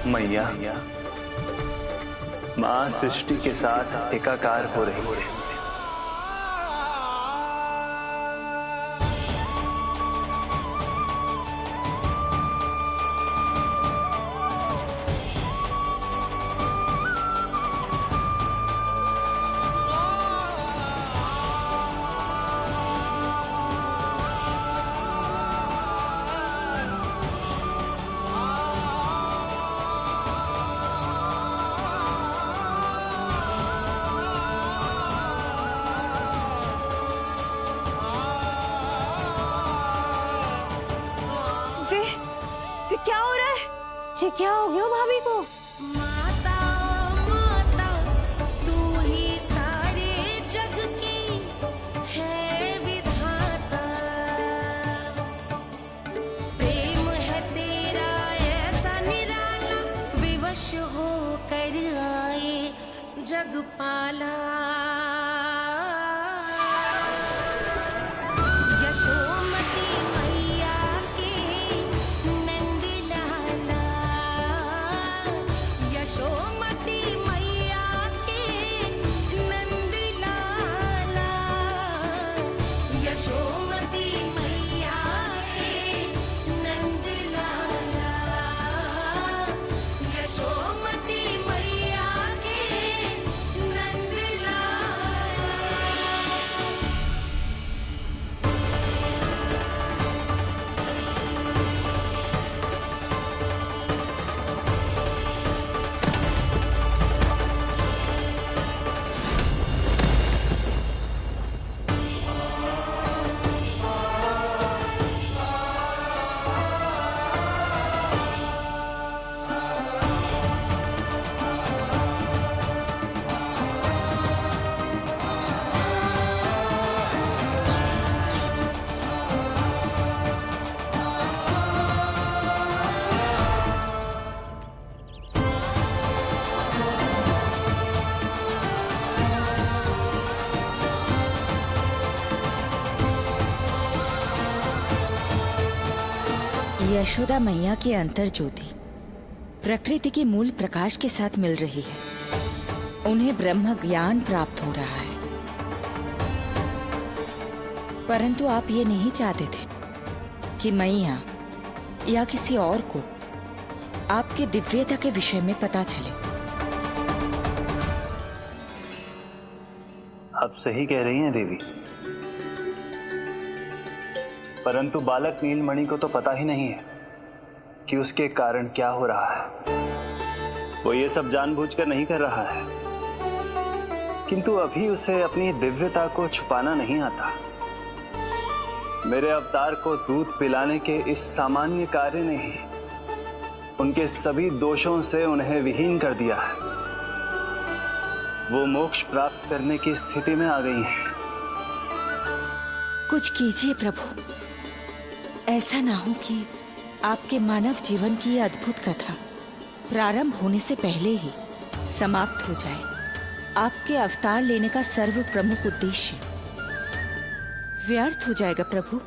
मैया, माँ सृष्टि के साथ एकाकार हो रही है। जी क्या हो रहा है? जी क्या हो गया भाभी को? माता माता तू ही सारे जग की है विधाता, प्रेम है तेरा ऐसा निराला, विवश हो कर आए जग पाला। यशोमती मैया के नंद लाला, यशोमती मैया के नंद लाला, यशोमती मैया के नंद लाला, यशोमती मैया के नंद लाला। यशोदा मैया की अंतर ज्योति प्रकृति के मूल प्रकाश के साथ मिल रही है। उन्हें ब्रह्म ज्ञान प्राप्त हो रहा है, परंतु आप ये नहीं चाहते थे कि मैया या किसी और को आपके दिव्यता के विषय में पता चले। आप सही कह रही हैं देवी, परंतु बालक नीलमणि को तो पता ही नहीं है कि उसके कारण क्या हो रहा है। वो ये सब जानबूझकर नहीं कर रहा है, किंतु अभी उसे अपनी दिव्यता को छुपाना नहीं आता। मेरे अवतार को दूध पिलाने के इस सामान्य कार्य ने ही उनके सभी दोषों से उन्हें विहीन कर दिया है। वो मोक्ष प्राप्त करने की स्थिति में आ गई हैं। कुछ कीजिए प्रभु, ऐसा ना हो कि आपके मानव जीवन की यह अद्भुत कथा प्रारंभ होने से पहले ही समाप्त हो जाए। आपके अवतार लेने का सर्व प्रमुख उद्देश्य व्यर्थ हो जाएगा प्रभु।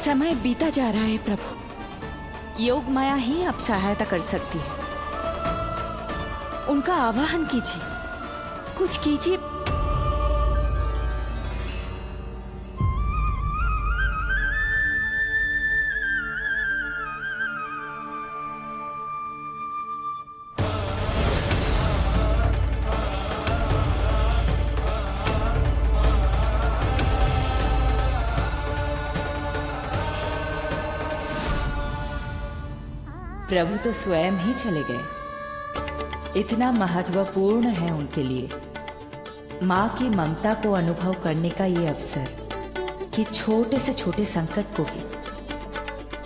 समय बीता जा रहा है प्रभु, योग माया ही अब सहायता कर सकती है। उनका आवाहन कीजिए, कुछ कीजिए। प्रभु तो स्वयं ही चले गए। इतना महत्वपूर्ण है उनके लिए माँ की ममता को अनुभव करने का ये अवसर कि छोटे से छोटे संकट को भी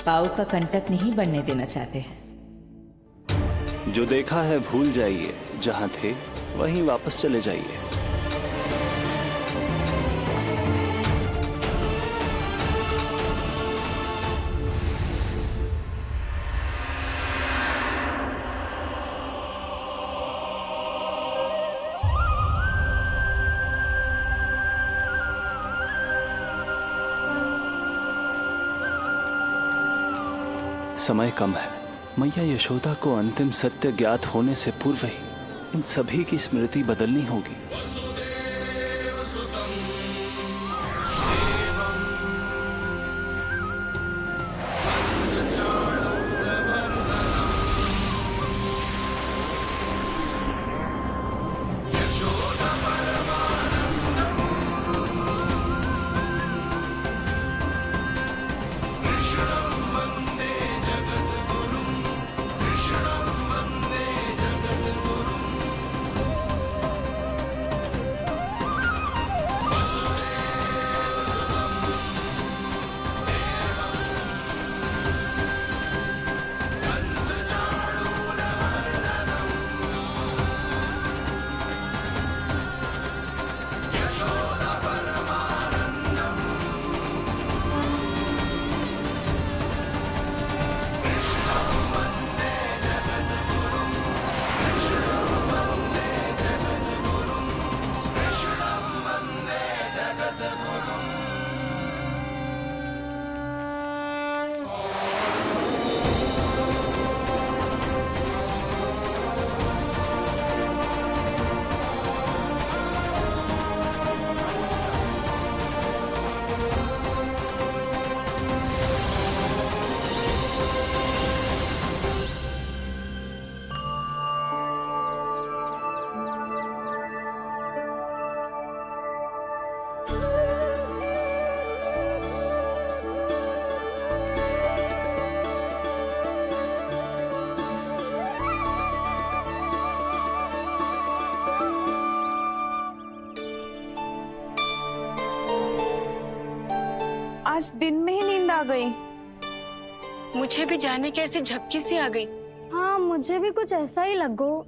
पाँव का कंटक नहीं बनने देना चाहते हैं। जो देखा है भूल जाइए, जहां थे वहीं वापस चले जाइए। समय कम है। मैया यशोदा को अंतिम सत्य ज्ञात होने से पूर्व ही इन सभी की स्मृति बदलनी होगी। आज दिन में ही नींद आ गई। मुझे भी जाने के ऐसी झपकी सी आ गई। हाँ, मुझे भी कुछ ऐसा ही लगो।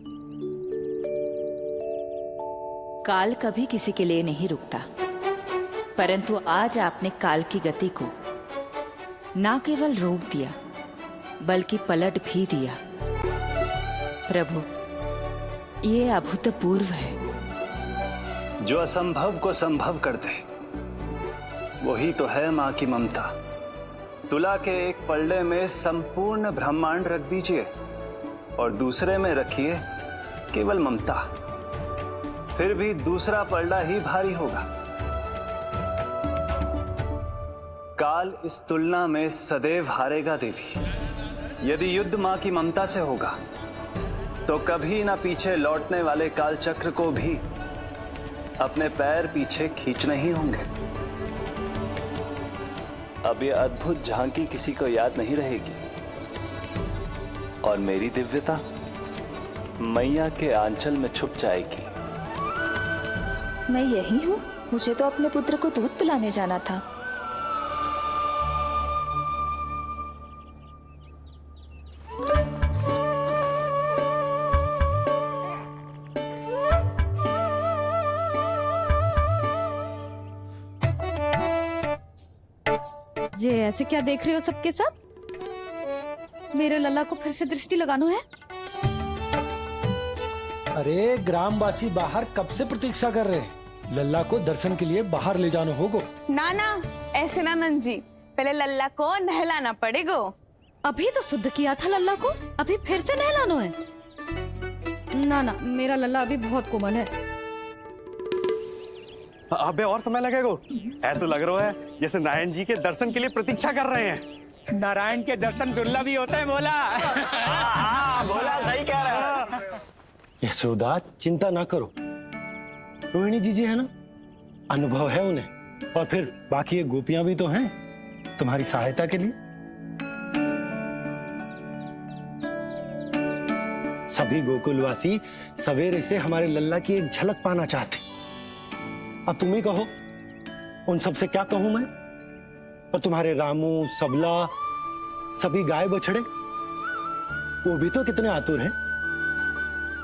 काल कभी किसी के लिए नहीं रुकता, परंतु आज आपने काल की गति को ना केवल रोक दिया बल्कि पलट भी दिया। प्रभु, ये अभूतपूर्व है। जो असंभव को संभव कर दे वही तो है माँ की ममता। तुला के एक पलड़े में संपूर्ण ब्रह्मांड रख दीजिए और दूसरे में रखिए केवल ममता, फिर भी दूसरा पलड़ा ही भारी होगा। काल इस तुलना में सदैव हारेगा देवी। यदि युद्ध माँ की ममता से होगा तो कभी ना पीछे लौटने वाले काल चक्र को भी अपने पैर पीछे खींचने ही होंगे। अब ये अद्भुत झांकी किसी को याद नहीं रहेगी और मेरी दिव्यता मैया के आंचल में छुप जाएगी। मैं यही हूँ। मुझे तो अपने पुत्र को दूध पिलाने जाना था। ये ऐसे क्या देख रहे हो सबके सब? मेरे लल्ला को फिर से दृष्टि लगाना है? अरे ग्रामवासी बाहर कब से प्रतीक्षा कर रहे हैं। लल्ला को दर्शन के लिए बाहर ले जाना होगा। ना ना, ऐसे ना नंद जी, पहले लल्ला को नहलाना पड़ेगा। अभी तो शुद्ध किया था लल्ला को, अभी फिर से नहलाना है? ना ना, मेरा लल्ला अभी बहुत कोमल है। अबे और समय लगेगा। ऐसा लग रहा है जैसे नारायण जी के दर्शन के लिए प्रतीक्षा कर रहे हैं। नारायण के दर्शन दुर्लभ ही होता है। बोला बोला सही कह रहा है। यशोदा, चिंता ना करो। रोहिणी जी है ना, अनुभव है उन्हें, और फिर बाकी ये गोपियां भी तो हैं तुम्हारी सहायता के लिए। सभी गोकुलवासी सवेरे से हमारे लल्ला की एक झलक पाना चाहते। अब तुम ही कहो, उन सब से क्या कहूं मैं? और तुम्हारे रामू, सबला, सभी गाय बछड़े, वो भी तो कितने आतुर हैं।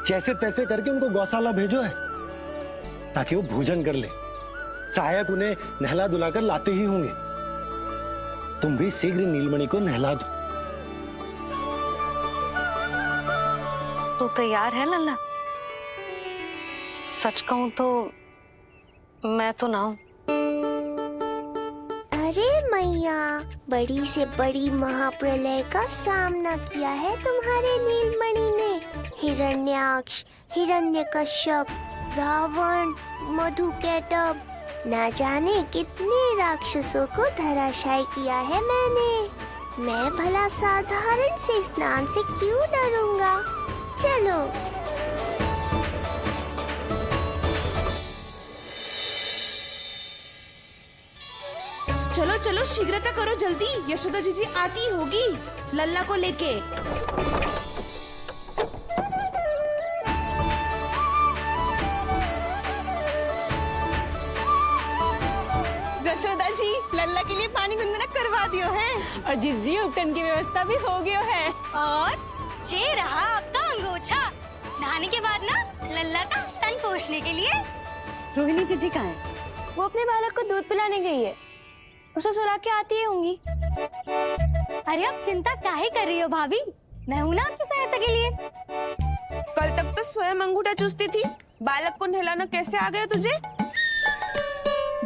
जैसे तैसे करके उनको गौशाला भेजो है ताकि वो भोजन कर ले। सहायक उन्हें नहला धुलाकर लाते ही होंगे। तुम भी शीघ्र नीलमणि को नहला दो। तो तैयार है लल्ला? सच कहूं तो मैं तो ना हूं। अरे मैया, बड़ी से बड़ी महाप्रलय का सामना किया है तुम्हारे नीलमणि ने। हिरण्याक्ष, हिरण्यकश्यप, रावण, मधुकैटभ, ना जाने कितने राक्षसों को धराशायी किया है मैंने। मैं भला साधारण से स्नान से क्यों डरूंगा? चलो। चलो चलो शीघ्रता करो जल्दी, यशोदा जीजी आती होगी लल्ला को लेके। यशोदा जी लल्ला के लिए पानी गुनगुना करवा दियो है और जिज्जी उपटन की व्यवस्था भी हो गयो है। और ये रहा आपका अंगोछा, नहाने के बाद ना लल्ला का तन पोंछने के लिए। रोहिणी जिज्जी कहाँ है? वो अपने बालक को दूध पिलाने गई है, उसे सुला के आती ही होंगी। अरे आप चिंता काहे कर रही हो भाभी, मैं हूं ना आपकी सहायता के लिए। कल तक तो स्वयं अंगूठा चूसती थी, बालक को नहलाना कैसे आ गया तुझे?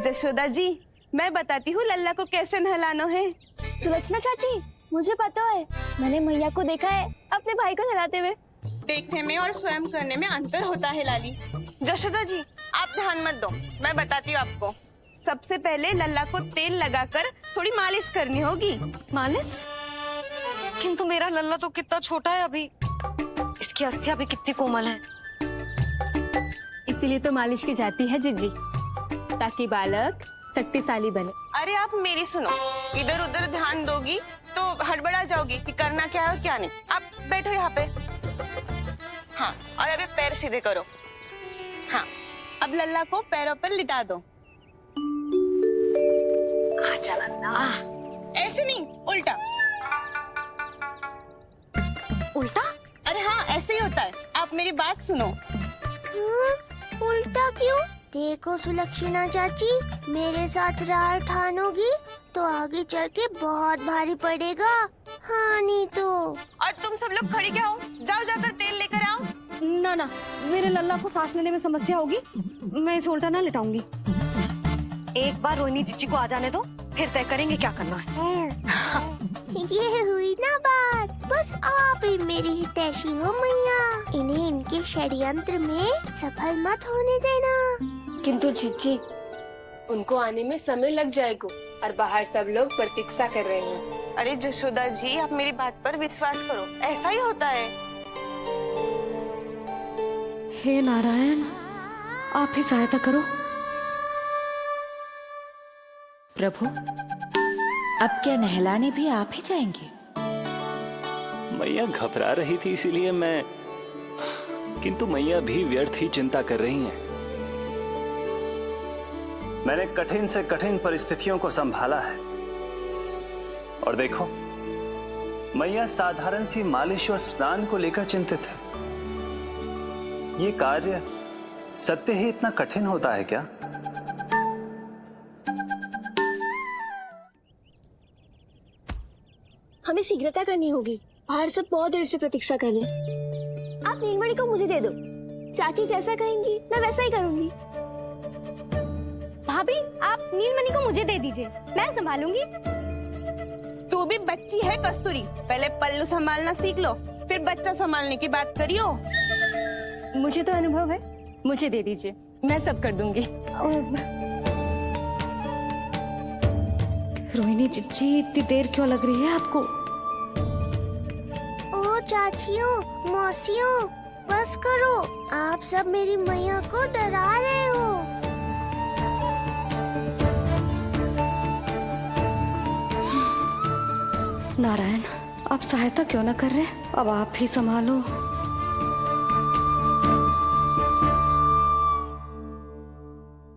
यशोदा जी मैं बताती हूँ लल्ला को कैसे नहलाना है। सुलक्षणा चाची मुझे पता है, मैंने मैया को देखा है अपने भाई को नहलाते हुए। देखने में और स्वयं करने में अंतर होता है लाली। यशोदा जी आप ध्यान मत दो, मैं बताती हूँ आपको। सबसे पहले लल्ला को तेल लगाकर थोड़ी मालिश करनी होगी। मालिश? किंतु मेरा लल्ला तो कितना छोटा है अभी, इसकी अस्थियां भी कितनी कोमल है। इसीलिए तो मालिश की जाती है जिज्जी, ताकि बालक शक्तिशाली बने। अरे आप मेरी सुनो, इधर उधर ध्यान दोगी तो हड़बड़ा जाओगी कि करना क्या है और क्या नहीं। आप बैठो यहाँ पे। हाँ, और अभी पैर सीधे करो। हाँ, अब लल्ला को पैरों पर लिटा दो। ऐसे नहीं, उल्टा। उल्टा? अरे हाँ ऐसे ही होता है, आप मेरी बात सुनो। उल्टा क्यों? देखो सुलक्षणा चाची, मेरे साथ रार ठानोगी तो आगे चल के बहुत भारी पड़ेगा। हाँ नहीं तो। और तुम सब लोग खड़े क्या हो? जाओ जाकर तेल लेकर आओ। ना ना, मेरे लल्ला को सांस लेने में समस्या होगी, मैं इसे उल्टा ना लिटाऊंगी। एक बार रोहिणी जीजी को आ जाने दो, फिर तय करेंगे क्या करना है। ये हुई ना बात, बस आप ही मेरी हितैषी हो मैया। इन्हें इनके षड्यंत्र में सफल मत होने देना। किंतु जिज्जी उनको आने में समय लग जाएगा और बाहर सब लोग प्रतीक्षा कर रहे हैं। अरे यशोदा जी आप मेरी बात पर विश्वास करो, ऐसा ही होता है। हे नारायण, आप ही सहायता करो। प्रभु अब क्या नहलाने भी आप ही जाएंगे? मैया घबरा रही थी इसीलिए मैं, किंतु मैया भी व्यर्थ ही चिंता कर रही हैं। मैंने कठिन से कठिन परिस्थितियों को संभाला है और देखो मैया साधारण सी मालिश और स्नान को लेकर चिंतित है। ये कार्य सत्य ही इतना कठिन होता है क्या? हमें शीघ्रता करनी होगी, बाहर सब बहुत देर से प्रतीक्षा कर रहे हैं। आप नीलमणि को मुझे दे दो, चाची जैसा कहेंगी मैं वैसा ही करूंगी। भाभी आप नीलमणि को मुझे दे दीजिए, मैं संभालूंगी। तू भी बच्ची है कस्तूरी, पहले पल्लू संभालना सीख लो, फिर बच्चा संभालने की बात करियो। मुझे तो अनुभव है, मुझे दे दीजिए, मैं सब कर दूंगी। रोहिणी जीजी इतनी देर क्यों लग रही है आपको? ओ चाचियों, मौसियों, बस करो, आप सब मेरी मैया को डरा रहे हो। नारायण, आप सहायता क्यों ना कर रहे? अब आप ही संभालो।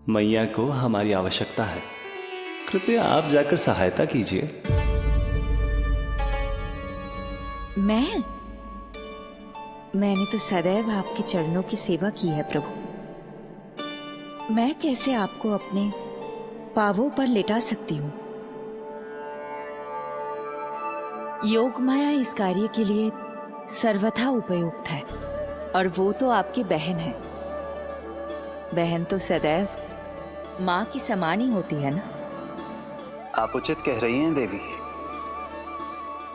मैया को हमारी आवश्यकता है, कृपया आप जाकर सहायता कीजिए। मैंने तो सदैव आपके चरणों की सेवा की है प्रभु। मैं कैसे आपको अपने पावों पर लेटा सकती हूँ? योग माया इस कार्य के लिए सर्वथा उपयुक्त है और वो तो आपकी बहन है। बहन तो सदैव माँ की समान ही होती है ना। आप उचित कह रही हैं देवी।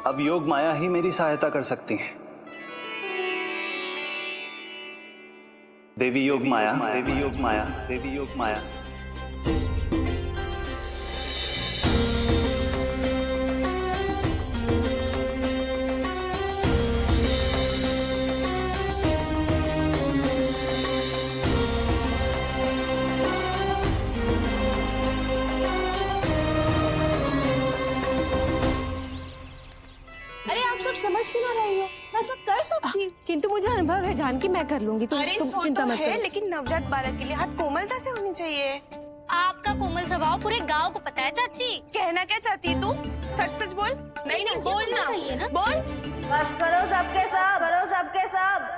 अब योग माया ही मेरी सहायता कर सकती हैं। देवी योग माया, देवी योग माया, देवी योग माया। अरे आप सब समझ क्यों ना रही हो? मैं सब कर सकती हूँ। किंतु मुझे अनुभव है जानकी, मैं कर लूंगी। तुम अरे सो चिंता तो मत है, करो। लेकिन नवजात बालक के लिए हाथ कोमलता से होनी चाहिए। आपका कोमल स्वभाव पूरे गांव को पता है चाची। कहना क्या चाहती है तू? सच सच बोल। नहीं नहीं बोल ना, बोल। बस करो सबके सब, करो सबके सब।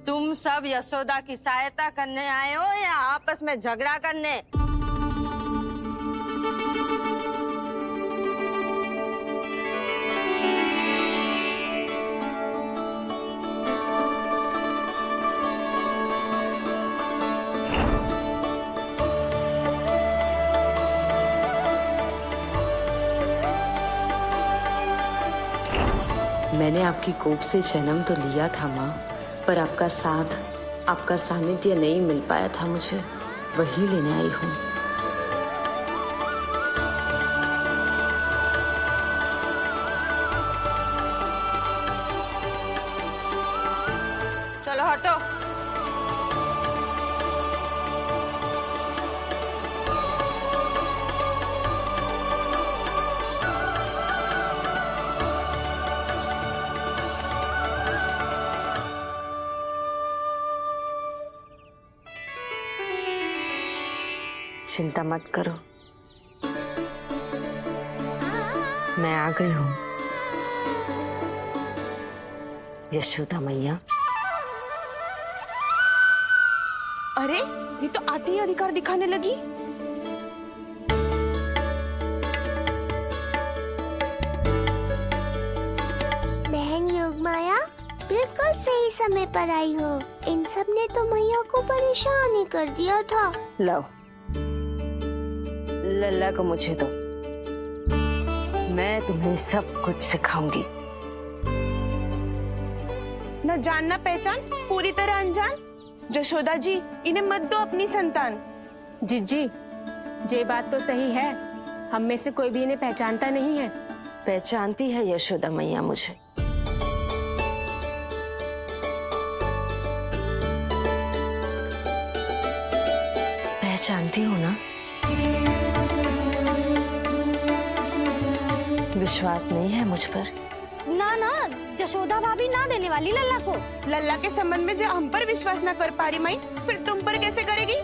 तुम सब यशोदा की सहायता करने आए हो या आपस में झगड़ा करने? मैंने आपकी कोख से जन्म तो लिया था माँ, पर आपका साथ, आपका सानिध्य नहीं मिल पाया था मुझे, वही लेने आई हूँ। चलो हटो। चिंता मत करो, मैं आ गई हूँ यशोदा मैया। अरे ये तो आते ही अधिकार दिखाने लगी। बहन योग माया बिल्कुल सही समय पर आई हो। इन सब ने तो मैया को परेशान ही कर दिया था। लाओ लल्ला को मुझे दो, मैं तुम्हें सब कुछ सिखाऊंगी। न जान न पहचान, पूरी तरह अनजान। जशोदा जी, इन्हें मत दो अपनी संतान। जीजी, ये बात तो सही है, हम में से कोई भी इन्हें पहचानता नहीं है। पहचानती है यशोदा मैया मुझे। पहचानती हो ना? विश्वास नहीं है मुझ पर? ना ना, जशोदा भाभी ना देने वाली लल्ला को। लल्ला के संबंध में जो हम पर विश्वास न कर पा रही माई, फिर तुम पर कैसे करेगी?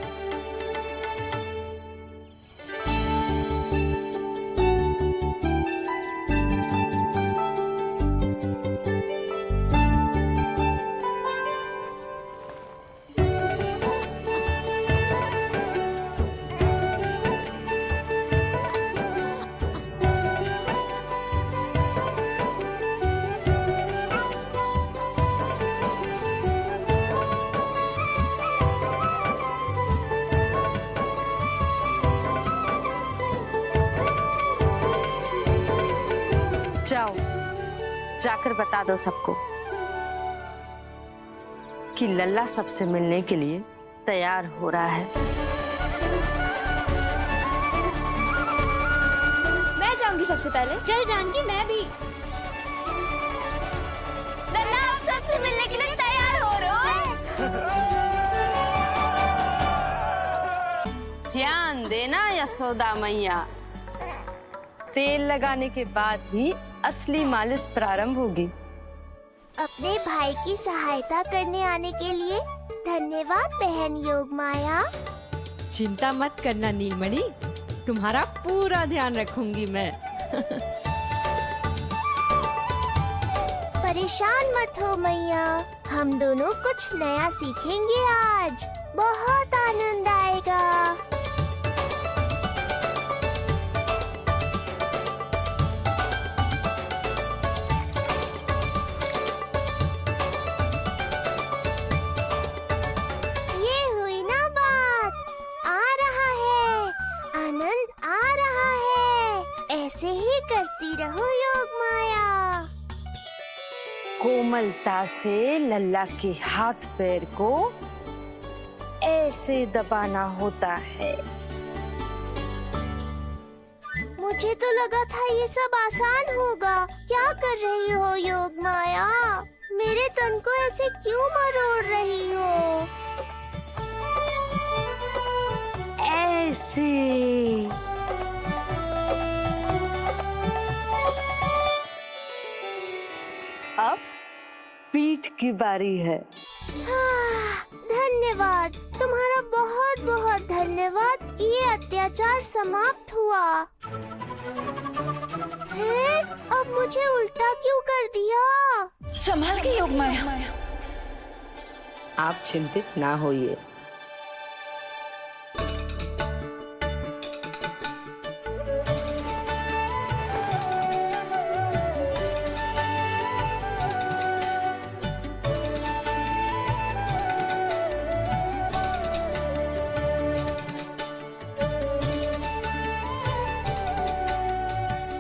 जाओ, जाकर बता दो सबको कि लल्ला सबसे मिलने के लिए तैयार हो रहा है। मैं जाऊंगी सबसे पहले। चल जानकी, मैं भी। लल्ला आप सबसे मिलने के लिए तैयार हो रहे हो? ध्यान देना यशोदा मैया, तेल लगाने के बाद ही असली मालिश प्रारंभ होगी। अपने भाई की सहायता करने आने के लिए धन्यवाद बहन योग माया। चिंता मत करना नीलमणि, तुम्हारा पूरा ध्यान रखूंगी मैं। परेशान मत हो मैया, हम दोनों कुछ नया सीखेंगे आज, बहुत आनंद आएगा। ये हुई ना बात, आ रहा है, आनंद आ रहा है, ऐसे ही करती रहो योग माया। कोमलता से लल्ला के हाथ पैर को ऐसे दबाना होता है। मुझे तो लगा था ये सब आसान होगा। क्या कर रही हो योग माया? मेरे तन को ऐसे क्यों मरोड़ रही हो? ऐसे अब पीठ की बारी है। धन्यवाद, तुम्हारा बहुत बहुत धन्यवाद। ये अत्याचार समाप्त हुआ है। अब मुझे उल्टा क्यों कर दिया? संभाल के योग माया। आप चिंतित ना होइए।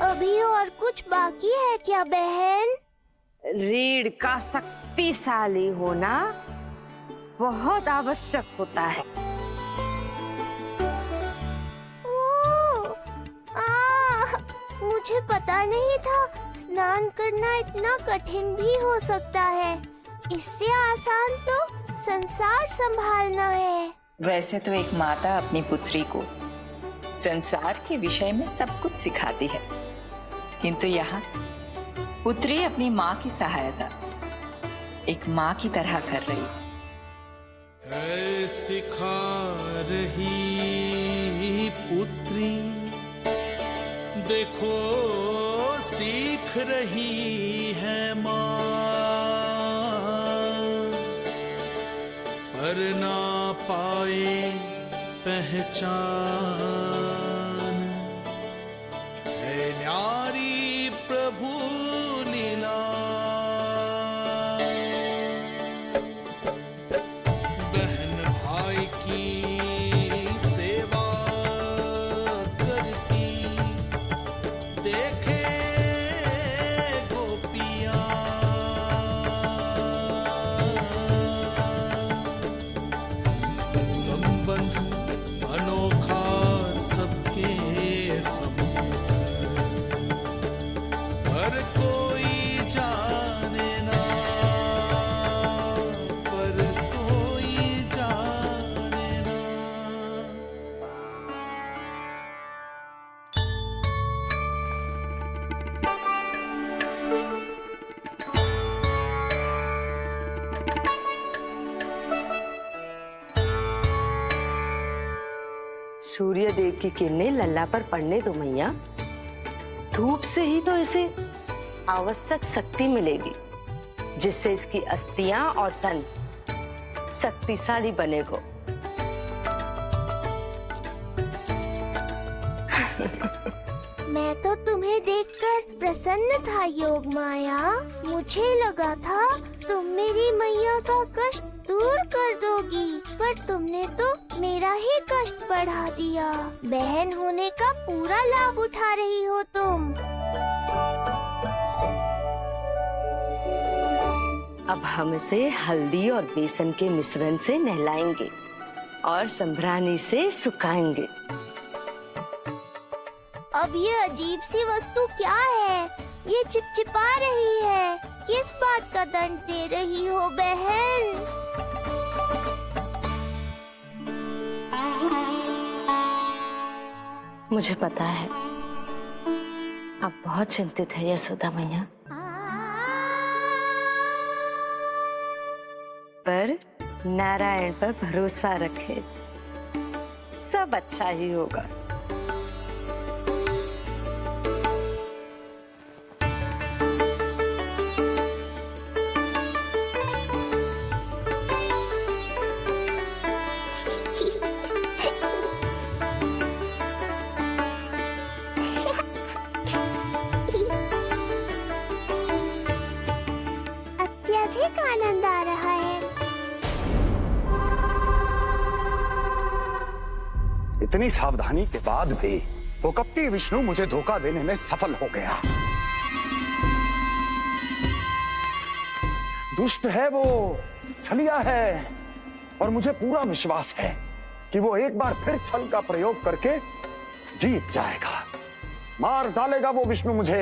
अभी और कुछ बाकी है क्या बहन? रीढ़ का शक्तिशाली होना बहुत आवश्यक होता है। मुझे पता नहीं था स्नान करना इतना कठिन भी हो सकता है। इससे आसान तो संसार संभालना है। वैसे तो एक माता अपनी पुत्री को संसार के विषय में सब कुछ सिखाती है, किंतु यहाँ पुत्री अपनी माँ की सहायता एक माँ की तरह कर रही है। सिखा रही पुत्री, देखो सीख रही है माँ, पर ना पाए पहचान, है न्यारी प्रभु लीला। बहन भाई की सेवा करती, देखे गोपियाँ, संबंध अनोखा सबके संबंध, हर कोई जाने ना, पर कोई जाने ना। सूर्य देव की किरणें लल्ला पर पड़ने दो मैया। धूप से ही तो इसे आवश्यक शक्ति मिलेगी, जिससे इसकी अस्थियां और तन शक्तिशाली बनेगा। मैं तो तुम्हें देखकर प्रसन्न था योग माया। मुझे लगा था तुम मेरी मैया का कष्ट दूर कर दोगी, पर तुमने तो मेरा ही कष्ट बढ़ा दिया। बहन होने का पूरा लाभ उठा रही हो तुम। अब हम इसे हल्दी और बेसन के मिश्रण से नहलाएंगे और संभरानी से सुखाएंगे। अब ये अजीब सी वस्तु क्या है? ये चिपचिपा रही है। किस बात का दंड दे रही हो बहन? मुझे पता है आप बहुत चिंतित है यशोदा मैया, पर नारायण पर भरोसा रखे, सब अच्छा ही होगा। इतनी सावधानी के बाद भी वो कपटी विष्णु मुझे धोखा देने में सफल हो गया। दुष्ट है वो, छलिया है, और मुझे पूरा विश्वास है कि वो एक बार फिर छल का प्रयोग करके जीत जाएगा, मार डालेगा वो विष्णु मुझे।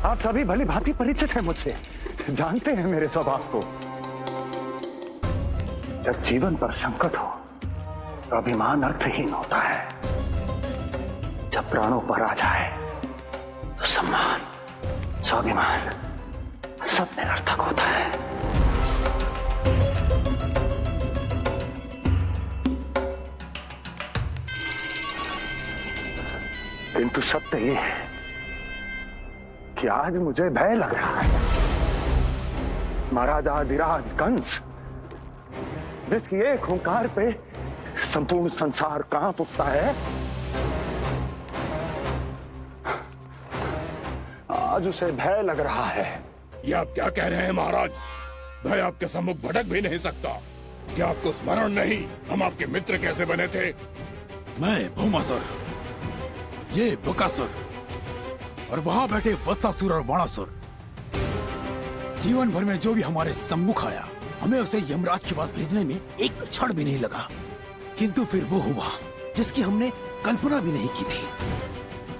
आप सभी भली भांति परिचित हैं मुझसे, जानते हैं मेरे स्वभाव को। जब जीवन पर संकट हो तो अभिमान अर्थहीन होता है, जब प्राणों पर आ जाए तो सम्मान, स्वाभिमान सब निरर्थक होता है। किंतु सत्य ये है कि आज मुझे भय लग रहा है। महाराजाधिराज कंस, जिसकी एक हुंकार पे संपूर्ण संसार कांप उठता है, आज उसे भय लग रहा है। ये आप क्या कह रहे हैं महाराज? भय आपके सम्मुख भटक भी नहीं सकता। क्या आपको स्मरण नहीं हम आपके मित्र कैसे बने थे? मैं भौमासुर, ये बकासुर, और वहां बैठे वत्सासुर और वाणासुर। जीवन भर में जो भी हमारे सम्मुख आया, हमें उसे यमराज के पास भेजने में एक क्षण भी नहीं लगा। किंतु फिर वो हुआ जिसकी हमने कल्पना भी नहीं की थी।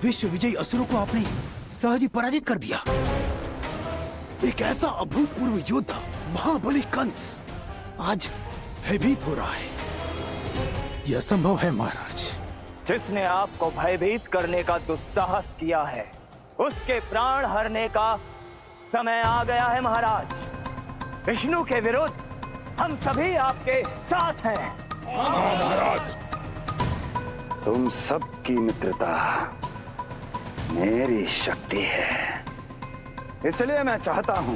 विश्व विजयी असुरों को आपने सहज ही पराजित कर दिया। एक ऐसा अभूतपूर्व योद्धा महाबली कंस आज भयभीत हो रहा है। यह संभव है महाराज। जिसने आपको भयभीत करने का दुस्साहस किया है, उसके प्राण हरने का समय आ गया है महाराज। विष्णु के विरुद्ध हम सभी आपके साथ हैं। महाराज, तुम सबकी मित्रता मेरी शक्ति है, इसलिए मैं चाहता हूं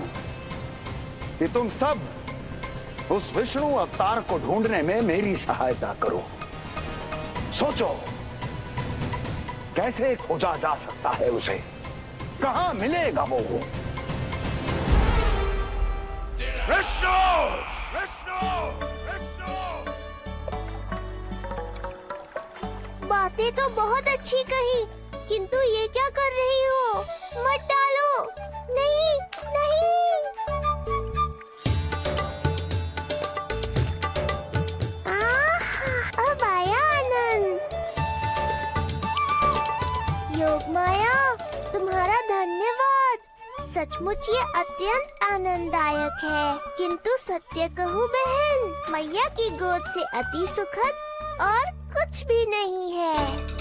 कि तुम सब उस विष्णु अवतार को ढूंढने में मेरी सहायता करो। सोचो कैसे खोजा जा सकता है उसे, कहां मिलेगा वो? विष्णु! विष्णु! विष्णु! बातें तो बहुत अच्छी कही, किंतु ये क्या कर रही हो? मत डालो, नहीं नहीं। अब आया आनंद। योग माया, तुम्हारा धन्यवाद। सचमुच ये अत्यंत आनंददायक है। किंतु सत्य कहूँ बहन, मैया की गोद से अति सुखद और कुछ भी नहीं है।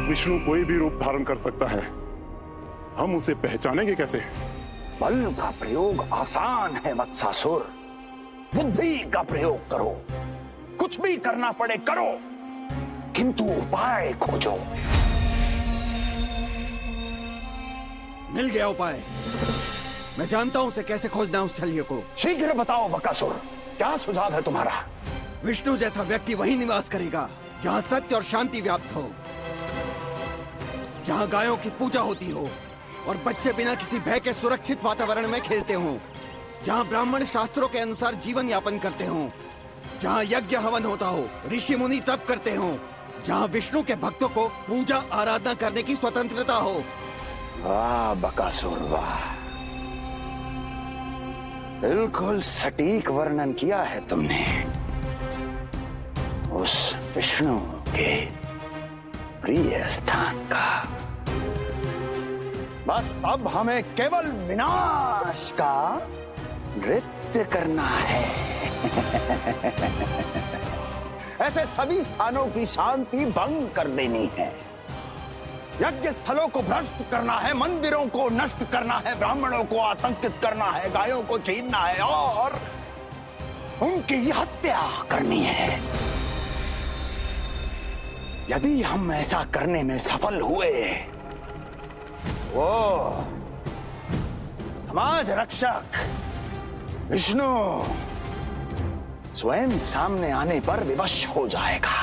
विष्णु कोई भी रूप धारण कर सकता है, हम उसे पहचानेंगे कैसे? बल का प्रयोग आसान है वत्सासुर, बुद्धि का प्रयोग करो। कुछ भी करना पड़े करो, किंतु उपाय खोजो। मिल गया उपाय। मैं जानता हूं उसे कैसे खोजना है, उस छलिए को। शीघ्र बताओ बकासुर, क्या सुझाव है तुम्हारा? विष्णु जैसा व्यक्ति वहीं निवास करेगा जहां सत्य और शांति व्याप्त हो, जहां गायों की पूजा होती हो और बच्चे बिना किसी भय के सुरक्षित वातावरण में खेलते हों, जहां ब्राह्मण शास्त्रों के अनुसार जीवन यापन करते हों, जहां यज्ञ हवन होता हो, ऋषि मुनि तप करते हों, जहां विष्णु के भक्तों को पूजा आराधना करने की स्वतंत्रता हो। वाह बकासुर वाह, बिल्कुल सटीक वर्णन किया है तुमने उस विष्णु के प्रिय स्थान का। बस अब हमें केवल विनाश का नृत्य करना है। ऐसे सभी स्थानों की शांति भंग कर देनी है, यज्ञ स्थलों को भ्रष्ट करना है, मंदिरों को नष्ट करना है, ब्राह्मणों को आतंकित करना है, गायों को छीनना है और उनकी हत्या करनी है। यदि हम ऐसा करने में सफल हुए वो समाज रक्षक विष्णु स्वयं सामने आने पर विवश हो जाएगा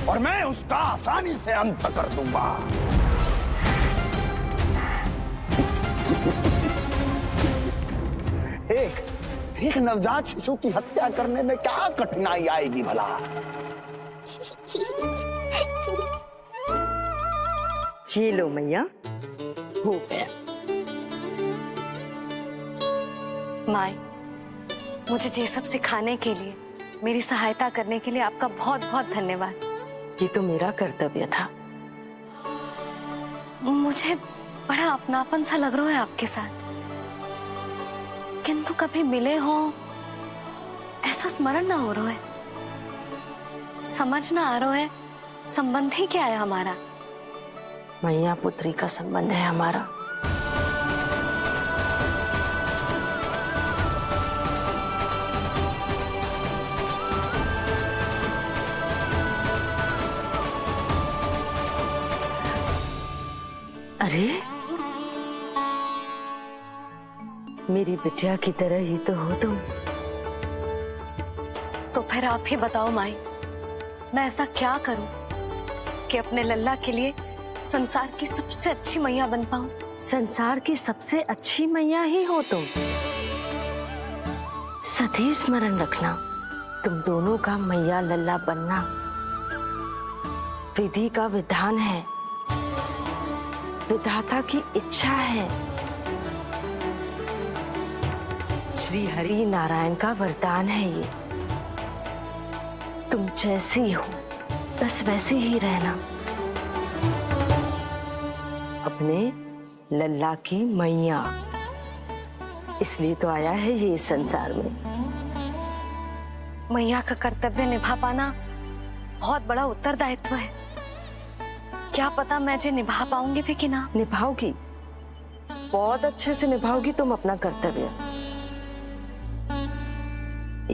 और मैं उसका आसानी से अंत कर दूंगा। एक नवजात शिशु की हत्या करने में क्या कठिनाई आएगी भला? ये लो मैया, हो गया। माए, मुझे ये सब सिखाने के लिए, मेरी सहायता करने के लिए आपका बहुत बहुत धन्यवाद। ये तो मेरा कर्तव्य था। मुझे बड़ा अपनापन सा लग रहा है आपके साथ, किंतु कभी मिले हो ऐसा स्मरण ना हो रहा है, समझ ना आ रहा है संबंध ही क्या है हमारा। मैया पुत्री का संबंध है हमारा। अरे मेरी बिटिया की तरह ही तो हो तुम। तो फिर आप ही बताओ माई, मैं ऐसा क्या करूं कि अपने लल्ला के लिए संसार की सबसे अच्छी मैया बन पाऊं? संसार की सबसे अच्छी मैया ही हो तुम। सदैव स्मरण रखना, तुम दोनों का मैया लल्ला बनना विधि का विधान है, विधाता की इच्छा है, श्री हरि नारायण का वरदान है। ये तुम जैसी हो बस वैसी ही रहना, अपने लल्ला की मैया। इसलिए तो आया है ये इस संसार में। मैया का कर्तव्य निभा पाना बहुत बड़ा उत्तरदायित्व है। क्या पता मैं जे निभा पाऊंगी भी कि ना। निभाओगी, बहुत अच्छे से निभाओगी तुम अपना कर्तव्य।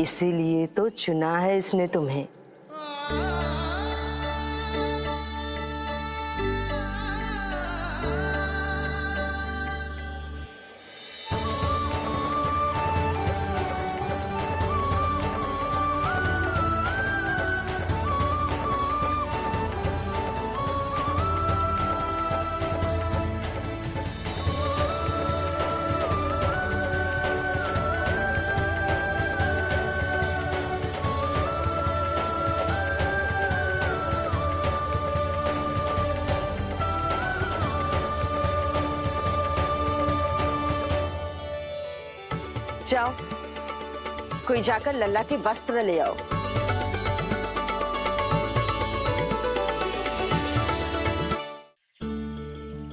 इसीलिए तो चुना है इसने तुम्हें। जाओ, कोई जाकर लल्ला के वस्त्र ले आओ।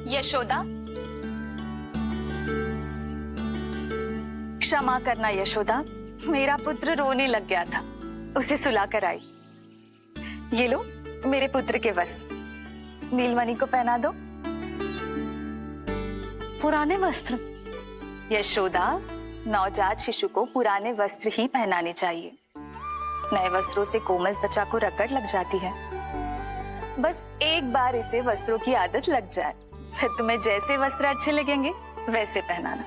यशोदा, क्षमा करना यशोदा, मेरा पुत्र रोने लग गया था, उसे सुला कर आई। ये लो मेरे पुत्र के वस्त्र, नीलमणि को पहना दो। पुराने वस्त्र? यशोदा, नवजात शिशु को पुराने वस्त्र ही पहनाने चाहिए। नए वस्त्रों से कोमल त्वचा को रगड़ लग जाती है। बस एक बार इसे वस्त्रों की आदत लग जाए, फिर तुम्हें जैसे वस्त्र अच्छे लगेंगे वैसे पहनाना।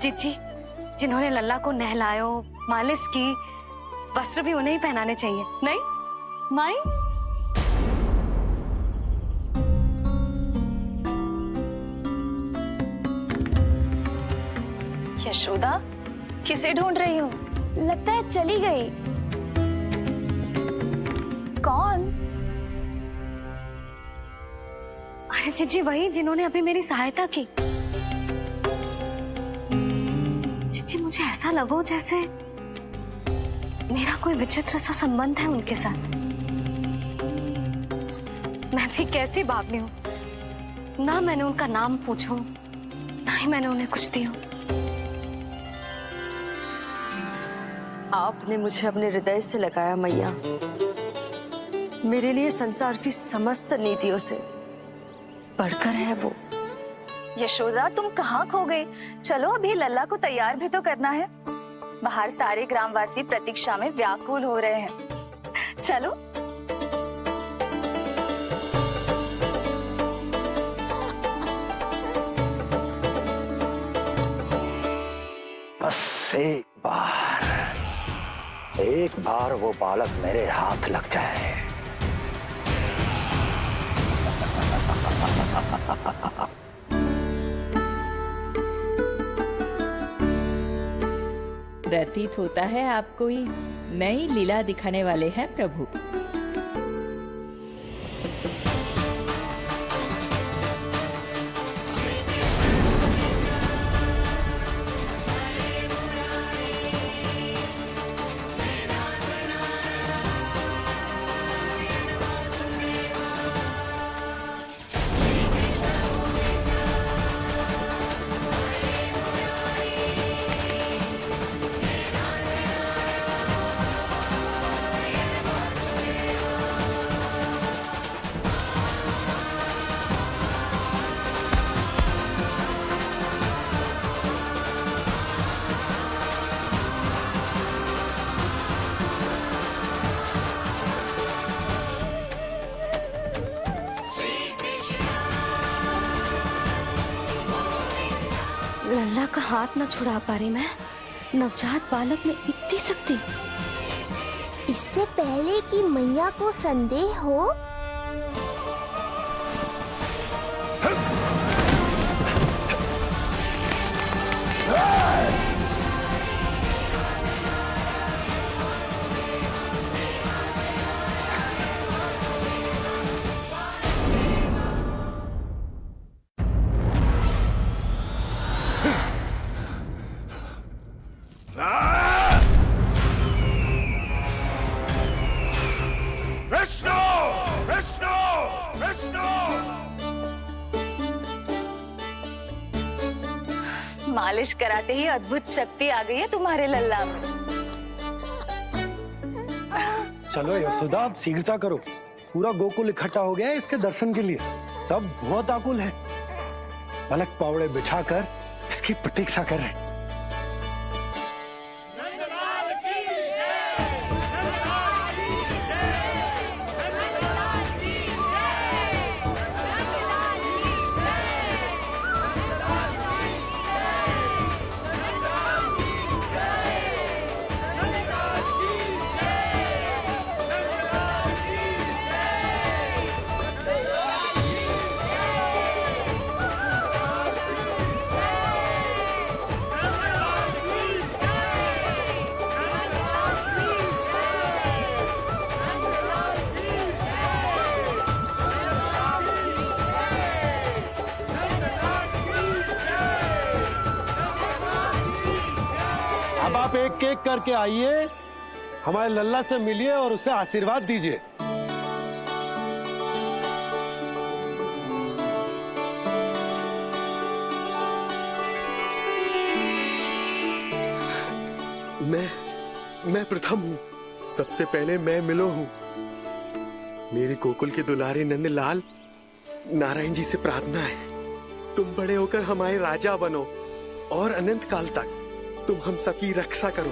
जीजी, जिन्होंने लल्ला को नहलायो, मालिश की, वस्त्र भी उन्हें ही पहनाने चाहिए, नहीं माई? यशोदा, किसे ढूंढ रही हो? लगता है चली गई। कौन? अरे जीजी, वही जिन्होंने अभी मेरी सहायता की। जीजी, मुझे ऐसा लगो जैसे मेरा कोई विचित्र सा संबंध है उनके साथ। मैं भी कैसी बावली हूँ, ना मैंने उनका नाम पूछो, ना ही मैंने उन्हें कुछ दिया। आपने मुझे अपने हृदय से लगाया मैया, मेरे लिए संसार की समस्त नीतियों से बढ़कर है वो। यशोदा, तुम कहाँ खो गई? चलो अभी लल्ला को तैयार भी तो करना है। बाहर सारे ग्रामवासी प्रतीक्षा में व्याकुल हो रहे हैं। चलो। बस एक बार वो बालक मेरे हाथ लग जाए। प्रतीत होता है आप कोई नई लीला दिखाने वाले हैं प्रभु। लल्ला का हाथ न छुड़ा पा रही मैं। नवजात बालक में इतनी शक्ति। इससे पहले कि मैया को संदेह हो, मालिश कराते ही अद्भुत शक्ति आ गई है तुम्हारे लल्ला में। चलो यशोदा, आप शीघ्रता करो। पूरा गोकुल इकट्ठा हो गया है इसके दर्शन के लिए। सब बहुत आकुल है। पलक पावड़े बिछाकर इसकी प्रतीक्षा कर रहे हैं। अब आप एक एक करके आइए, हमारे लल्ला से मिलिए और उसे आशीर्वाद दीजिए। मैं प्रथम हूँ। सबसे पहले मैं मिलो हूँ। मेरी गोकुल के दुलारे नंद लाल, नारायण जी से प्रार्थना है, तुम बड़े होकर हमारे राजा बनो और अनंत काल तक तुम हम सबकी रक्षा करो।